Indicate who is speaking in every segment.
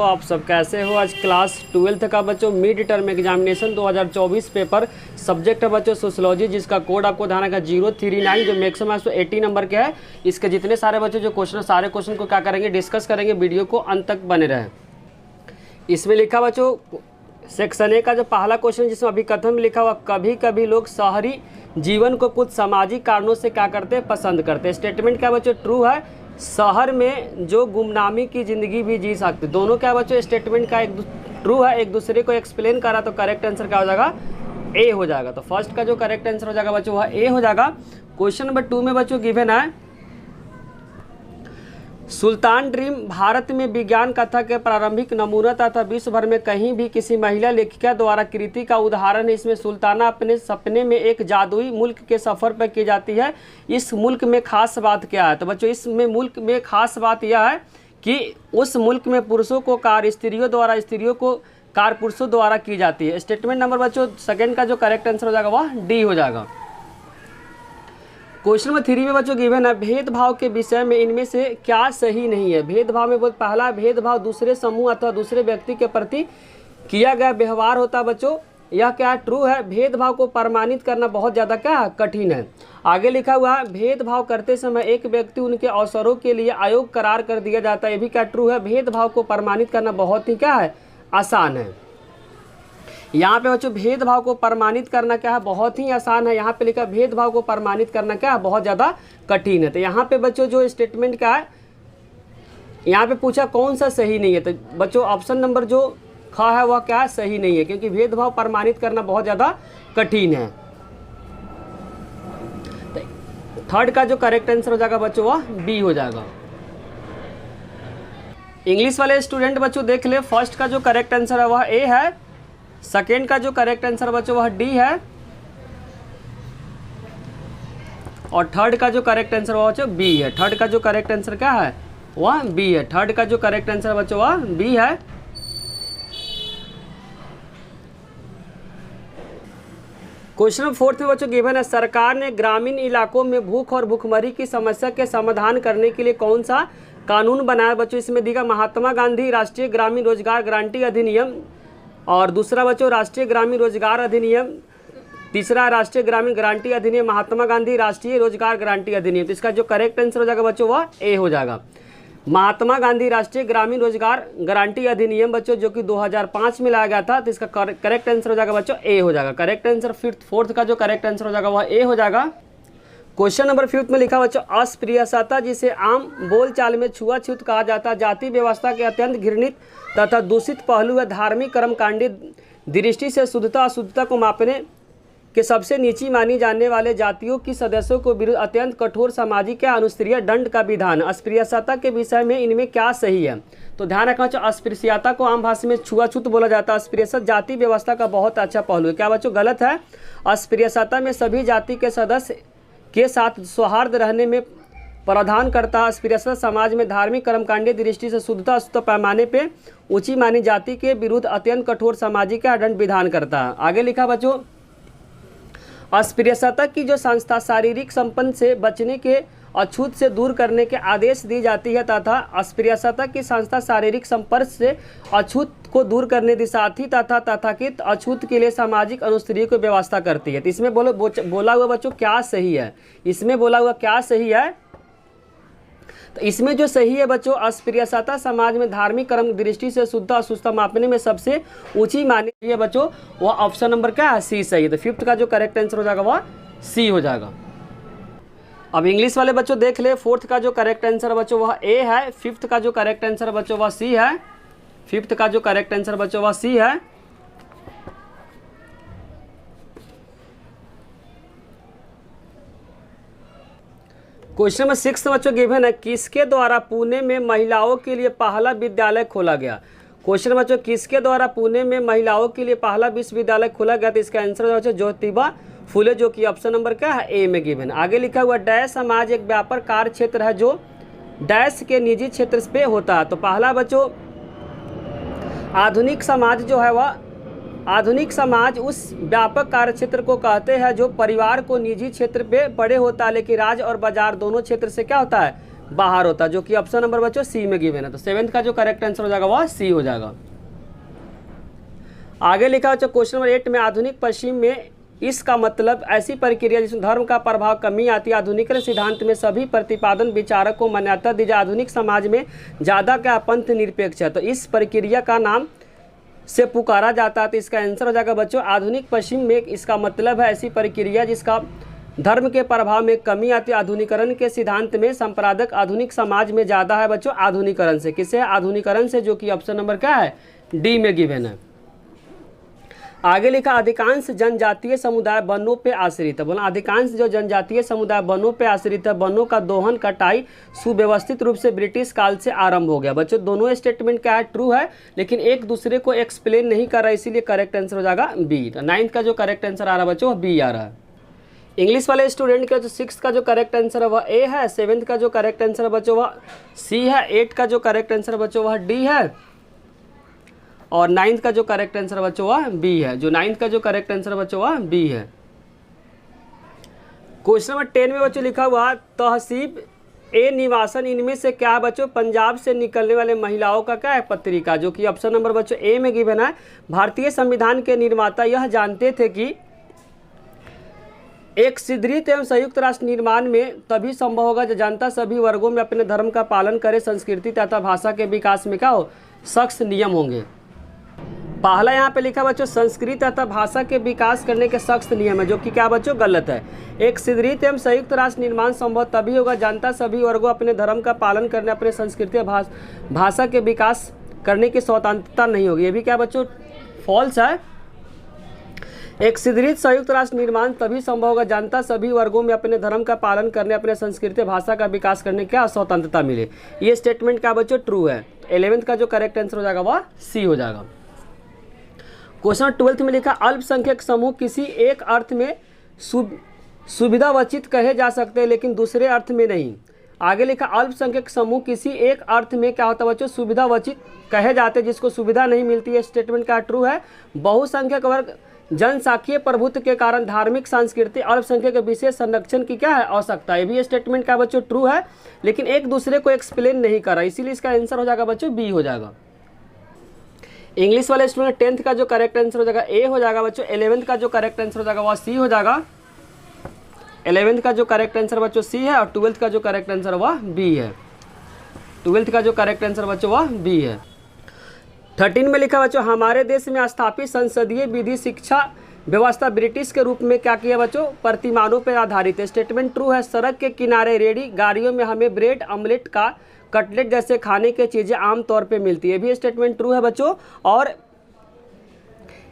Speaker 1: आप सब कैसे हो। आज क्लास 12th का बच्चों mid term examination 2024 paper subject है बच्चों सोशियोलॉजी, जिसका कोड आपको ध्यान रखा 039, जो मैक्सिमम है 80 नंबर के है। इसके जितने सारे बच्चों जो क्वेश्चन सारे क्वेश्चन को क्या करेंगे डिस्कस करेंगे, वीडियो को अंत तक बने रहे। इसमें लिखा बच्चों सेक्शन ए का जो पहला क्वेश्चन जिसमें अभिकथन में लिखा हुआ, कभी कभी लोग शहरी जीवन को कुछ सामाजिक कारणों से क्या करते हैं, पसंद करते हैं। स्टेटमेंट क्या बच्चों ट्रू है, शहर में जो गुमनामी की ज़िंदगी भी जी सकते। दोनों क्या बच्चों स्टेटमेंट का एक ट्रू है, एक दूसरे को एक्सप्लेन करा, तो करेक्ट आंसर क्या हो जाएगा, ए हो जाएगा। तो फर्स्ट का जो करेक्ट आंसर हो जाएगा बच्चों वह ए हो जाएगा। क्वेश्चन नंबर 2 में बच्चों गिवन है, सुल्तान ड्रीम भारत में विज्ञान कथा के प्रारंभिक नमूना तथा विश्व भर में कहीं भी किसी महिला लेखिका द्वारा कृति का उदाहरण है। इसमें सुल्ताना अपने सपने में एक जादुई मुल्क के सफ़र पर की जाती है। इस मुल्क में खास बात क्या है, तो बच्चों इसमें मुल्क में खास बात यह है कि उस मुल्क में पुरुषों को कार्य स्त्रियों द्वारा, स्त्रियों को कार्य पुरुषों द्वारा की जाती है। स्टेटमेंट नंबर बच्चों सेकंड का जो करेक्ट आंसर हो जाएगा वह डी हो जाएगा। क्वेश्चन नंबर 3 में बच्चों गिवन है, भेदभाव के विषय में इनमें से क्या सही नहीं है। भेदभाव में बहुत पहला भेदभाव दूसरे समूह अथवा दूसरे व्यक्ति के प्रति किया गया व्यवहार होता है बच्चों, यह क्या ट्रू है। भेदभाव को प्रमाणित करना बहुत ज़्यादा क्या कठिन है। आगे लिखा हुआ है, भेदभाव करते समय एक व्यक्ति उनके अवसरों के लिए अयोग्य करार कर दिया जाता है, ये भी क्या ट्रू है। भेदभाव को प्रमाणित करना बहुत ही क्या है, आसान है। यहाँ पे बच्चों भेदभाव को प्रमाणित करना क्या है, बहुत ही आसान है। यहाँ पे लिखा भेदभाव को प्रमाणित करना क्या है, बहुत ज़्यादा कठिन है। तो यहाँ पे बच्चों जो स्टेटमेंट क्या है, यहाँ पे पूछा कौन सा सही नहीं है, तो बच्चों ऑप्शन नंबर जो ख है वह क्या है, सही नहीं है, क्योंकि भेदभाव प्रमाणित करना बहुत ज़्यादा कठिन है। थर्ड का जो करेक्ट आंसर हो जाएगा बच्चों वह बी हो जाएगा। इंग्लिश वाले स्टूडेंट बच्चों देख ले, फर्स्ट का जो करेक्ट आंसर है वह ए है, सेकेंड का जो करेक्ट आंसर बच्चों वह डी है, और थर्ड का जो करेक्ट आंसर वह बच्चों बी है। थर्ड का जो करेक्ट आंसर क्या है वह बी है। थर्ड का जो करेक्ट आंसर बच्चों वह बी है। क्वेश्चन नंबर 4 में बच्चों गिवन है, सरकार ने ग्रामीण इलाकों में भूख और भूखमरी की समस्या के समाधान करने के लिए कौन सा कानून बनाया। बच्चों इसमें दिखा महात्मा गांधी राष्ट्रीय ग्रामीण रोजगार गारंटी अधिनियम, और दूसरा बच्चों राष्ट्रीय ग्रामीण रोजगार अधिनियम, तीसरा राष्ट्रीय ग्रामीण गारंटी अधिनियम, महात्मा गांधी राष्ट्रीय रोजगार गारंटी अधिनियम। तो इसका जो करेक्ट आंसर हो जाएगा बच्चों वह ए हो जाएगा। महात्मा गांधी राष्ट्रीय ग्रामीण रोजगार गारंटी अधिनियम बच्चों जो कि 2005 में लाया गया था, तो इसका करेक्ट आंसर हो जाएगा बच्चों ए हो जाएगा। करेक्ट आंसर फोर्थ का जो करेक्ट आंसर हो जाएगा वह ए हो जाएगा। क्वेश्चन नंबर 5 में लिखा बच्चों, अस्पृश्यता जिसे आम बोलचाल में छुआछूत कहा जाता है, जाति व्यवस्था के अत्यंत घृणित तथा दूषित पहलू है। धार्मिक कर्मकांडी दृष्टि से शुद्धता अशुद्धता को मापने के सबसे नीची मानी जाने वाले जातियों की सदस्यों को विरुद्ध अत्यंत कठोर सामाजिक या अनुस्तरीय दंड का विधान। अस्पृश्यता के विषय में इनमें क्या सही है, तो ध्यान रखना बच्चों अस्पृश्यता को आम भाषा में छुआछूत बोला जाता है। अस्पृश्यता जाति व्यवस्था का बहुत अच्छा पहलू है, क्या बच्चों गलत है। अस्पृश्यता में सभी जाति के सदस्य के साथ सौहार्द रहने में प्रावधान करता है। अस्पृश्यता समाज में धार्मिक कर्मकांडी दृष्टि से शुद्धता अशुद्धता पैमाने पे ऊंची मानी जाति के विरुद्ध अत्यंत कठोर सामाजिक दंड विधान करता है। आगे लिखा बच्चों, अस्पृश्यता की जो संस्था शारीरिक संपन्न से बचने के अछूत से दूर करने के आदेश दी जाती है, तथा अस्पृश्यता की संस्था शारीरिक संपर्क से अछूत को दूर करने दिशार्थी तथा तथाकथित अछूत के लिए सामाजिक अनुस्तरीय को व्यवस्था करती है। तो इसमें बोला हुआ बच्चों क्या सही है, इसमें बोला हुआ क्या सही है, तो इसमें जो सही है बच्चों अस्पृश्यता समाज में धार्मिक कर्म दृष्टि से शुद्धता अशुद्धता मापने में सबसे ऊंची मानी है बच्चों, वह ऑप्शन नंबर क्या है, सी सही है। तो 5th का जो करेक्ट आंसर हो जाएगा वह सी हो जाएगा। अब इंग्लिश वाले बच्चों देख ले, 4th का जो करेक्ट आंसर बच्चों वह ए है, 5th का जो करेक्ट आंसर बच्चों वह सी है। 5th का जो करेक्ट आंसर बच्चों वह सी है। क्वेश्चन नंबर 6 बच्चों गिवन है, किसके द्वारा पुणे में महिलाओं के लिए पहला विद्यालय खोला गया। क्वेश्चन बच्चों किसके द्वारा पुणे में महिलाओं के लिए पहला विश्वविद्यालय खोला गया, तो इसका आंसर बच्चों ज्योतिबा फुले, जो कि ऑप्शन नंबर क्या है ए में गिवन। आगे लिखा हुआ डैश समाज एक व्यापक कार्य क्षेत्र है जो डैश के निजी क्षेत्र पे होता है। तो पहला बच्चों आधुनिक समाज जो है वह आधुनिक समाज उस व्यापक कार्यक्षेत्र को कहते हैं जो परिवार को निजी क्षेत्र पे बड़े होता है, लेकिन राज्य और बाजार दोनों क्षेत्र से क्या होता है, बाहर होता है, जो कि ऑप्शन नंबर बच्चों सी में गिवन है। तो 7th का जो करेक्ट आंसर हो जाएगा वह सी हो जाएगा। आगे लिखा बच्चों क्वेश्चन नंबर 8 में आधुनिक पश्चिम में इसका मतलब ऐसी प्रक्रिया जिसमें धर्म का प्रभाव कमी आती है। आधुनिकरण सिद्धांत में सभी प्रतिपादन विचारक को मान्यता दी जाए। आधुनिक समाज में ज़्यादा क्या पंथ निरपेक्ष है, तो इस प्रक्रिया का नाम से पुकारा जाता है। तो इसका आंसर हो जाएगा बच्चों आधुनिक पश्चिम में इसका मतलब है ऐसी प्रक्रिया जिसका धर्म के प्रभाव में कमी आती है। आधुनिकरण के सिद्धांत में संप्रदायक आधुनिक समाज में ज़्यादा है बच्चों आधुनिकरण से। किसे? आधुनिकरण से, जो कि ऑप्शन नंबर क्या है डी में गिवन है। आगे लिखा अधिकांश जनजातीय समुदाय वनों पे आश्रित है। बोला अधिकांश जो जनजातीय समुदाय वनों पे आश्रित है, वनों का दोहन कटाई सुव्यवस्थित रूप से ब्रिटिश काल से आरंभ हो गया। बच्चों दोनों स्टेटमेंट क्या है ट्रू है, लेकिन एक दूसरे को एक्सप्लेन नहीं कर रहा है, इसीलिए करेक्ट आंसर हो जाएगा बी। तो 9th का जो करेक्ट आंसर आ रहा है बच्चों बी आ रहा है। इंग्लिश वाले स्टूडेंट का जो 6th का जो करेक्ट आंसर है वह ए है, 7th का जो करेक्ट आंसर है बच्चों वह सी है, 8 का जो करेक्ट आंसर बच्चों वह डी है, और 9th का जो करेक्ट आंसर बच्चों वह बी है। जो 9th का जो करेक्ट आंसर बच्चों वह बी है। क्वेश्चन नंबर 10 में बच्चों लिखा हुआ तहसीब ए निवासन इनमें से क्या है बच्चों? पंजाब से निकलने वाले महिलाओं का क्या है पत्रिका, जो कि ऑप्शन नंबर बच्चों ए में गिवन है। भारतीय संविधान के निर्माता यह जानते थे कि एक सुदृढ़ एवं संयुक्त राष्ट्र निर्माण में तभी संभव होगा जब जनता सभी वर्गों में अपने धर्म का पालन करे, संस्कृति तथा भाषा के विकास में क्या हो सख्त नियम होंगे। पहला यहाँ पे लिखा बच्चों संस्कृत तथा भाषा के विकास करने के सख्त नियम है, जो कि क्या बच्चों गलत है। एक सुदृढ़ एवं संयुक्त राष्ट्र निर्माण संभव तभी होगा जनता सभी वर्गों अपने धर्म का पालन करने, अपने संस्कृति भाषा के विकास करने की स्वतंत्रता नहीं होगी। ये भी क्या बच्चों फॉल्स है। एक सुदृढ़ संयुक्त राष्ट्र निर्माण तभी संभव होगा जनता सभी वर्गों में अपने धर्म का पालन करने, अपने संस्कृति भाषा का विकास करने की स्वतंत्रता मिले। ये स्टेटमेंट क्या बच्चों ट्रू है। 11th का जो करेक्ट आंसर हो जाएगा वह सी हो जाएगा। क्वेश्चन 12th में लिखा अल्पसंख्यक समूह किसी एक अर्थ में सुविधावंचित कहे जा सकते हैं लेकिन दूसरे अर्थ में नहीं। आगे लिखा अल्पसंख्यक समूह किसी एक अर्थ में क्या होता है बच्चों सुविधावंचित कहे जाते हैं जिसको सुविधा नहीं मिलती है। स्टेटमेंट का ट्रू है। बहुसंख्यक वर्ग जनसांख्यिकीय प्रभुत्व के कारण धार्मिक सांस्कृतिक अल्पसंख्यक के विशेष संरक्षण की क्या है आवश्यकता है। ये भी स्टेटमेंट का बच्चों ट्रू है, लेकिन एक दूसरे को एक्सप्लेन नहीं कर रहा, इसीलिए इसका आंसर हो जाएगा बच्चों बी हो जाएगा। इंग्लिश वाले स्टूडेंट 10th का जो करेक्ट आंसर हो जाएगा ए हो जाएगा बच्चों। 11th का जो करेक्ट आंसर हो जाएगा वह सी हो जाएगा। 11th का जो करेक्ट आंसर बच्चों सी है, और 12th का जो करेक्ट आंसर वह बी है। 12th का जो करेक्ट आंसर बच्चों वह बी है। 13 में लिखा बच्चों हमारे देश में स्थापित संसदीय विधि शिक्षा व्यवस्था ब्रिटिश के रूप में क्या किया बच्चों प्रतिमानों पर आधारित है। स्टेटमेंट ट्रू है। सड़क के किनारे रेडी गाड़ियों में हमें ब्रेड ऑमलेट का कटलेट जैसे खाने की चीज़ें आमतौर पे मिलती है। भी स्टेटमेंट ट्रू है बच्चों, और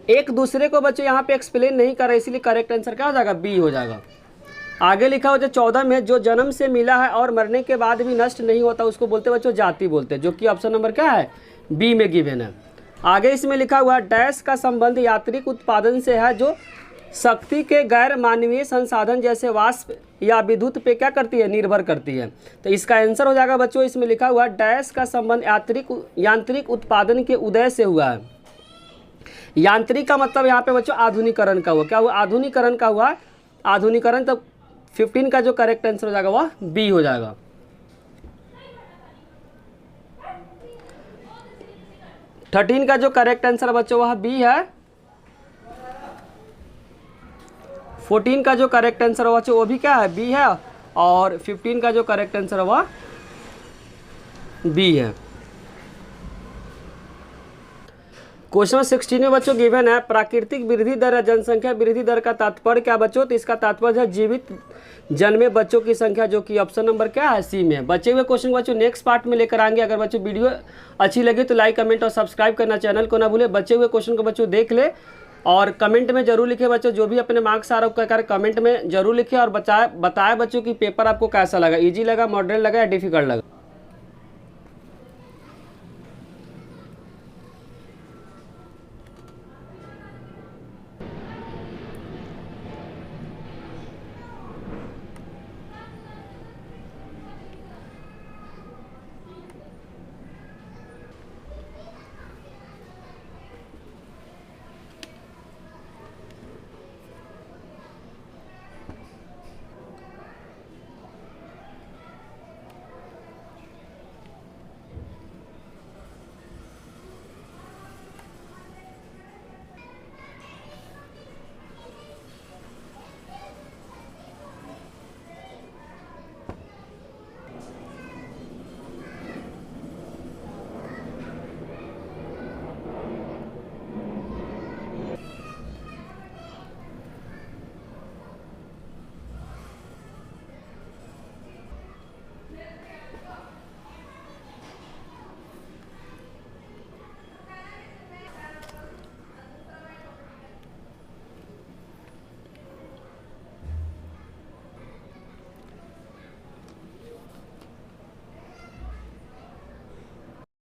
Speaker 1: एक दूसरे को बच्चों यहाँ पे एक्सप्लेन नहीं कर रहे, इसीलिए करेक्ट आंसर क्या हो जाएगा बी हो जाएगा। आगे लिखा हो जो 14 में जो जन्म से मिला है और मरने के बाद भी नष्ट नहीं होता उसको बोलते बच्चों जाति बोलते हैं, जो कि ऑप्शन नंबर क्या है बी में गिवन है। आगे इसमें लिखा हुआ डैश का संबंध यांत्रिक उत्पादन से है जो शक्ति के गैर मानवीय संसाधन जैसे वाष्प या विद्युत पे क्या करती है निर्भर करती है। तो इसका आंसर हो जाएगा बच्चों इसमें लिखा हुआ डैश का संबंध यांत्रिक उत्पादन के उदय से हुआ है। यांत्रिक का मतलब यहाँ पे बच्चों आधुनिकरण का हुआ। क्या हुआ आधुनिकरण का हुआ आधुनिकरण। तो 15 का जो करेक्ट आंसर हो जाएगा वह बी हो जाएगा। थर्टीन का जो करेक्ट आंसर बच्चों वह बी है। 14 का जो करेक्ट आंसर हुआ वो भी क्या है बी है, और 15 का जो करेक्ट आंसर हुआ बी है। क्वेश्चन 16 में बच्चों गिवन है प्राकृतिक वृद्धि दर या जनसंख्या वृद्धि दर का तात्पर्य क्या बच्चों। तो इसका तात्पर्य है जीवित जन्मे बच्चों की संख्या, जो कि ऑप्शन नंबर क्या है सी में है। बचे हुए क्वेश्चन बच्चों नेक्स्ट पार्ट में लेकर आएंगे। अगर बच्चों वीडियो अच्छी लगी तो लाइक कमेंट और सब्सक्राइब करना चैनल को ना भूले। बचे हुए क्वेश्चन को बच्चों देख ले और कमेंट में जरूर लिखे बच्चों, जो भी अपने मार्क्स आ रहा है कमेंट में जरूर लिखे, और बताए बच्चों कि पेपर आपको कैसा लगा, इजी लगा, मॉडरेट लगा या डिफिकल्ट लगा।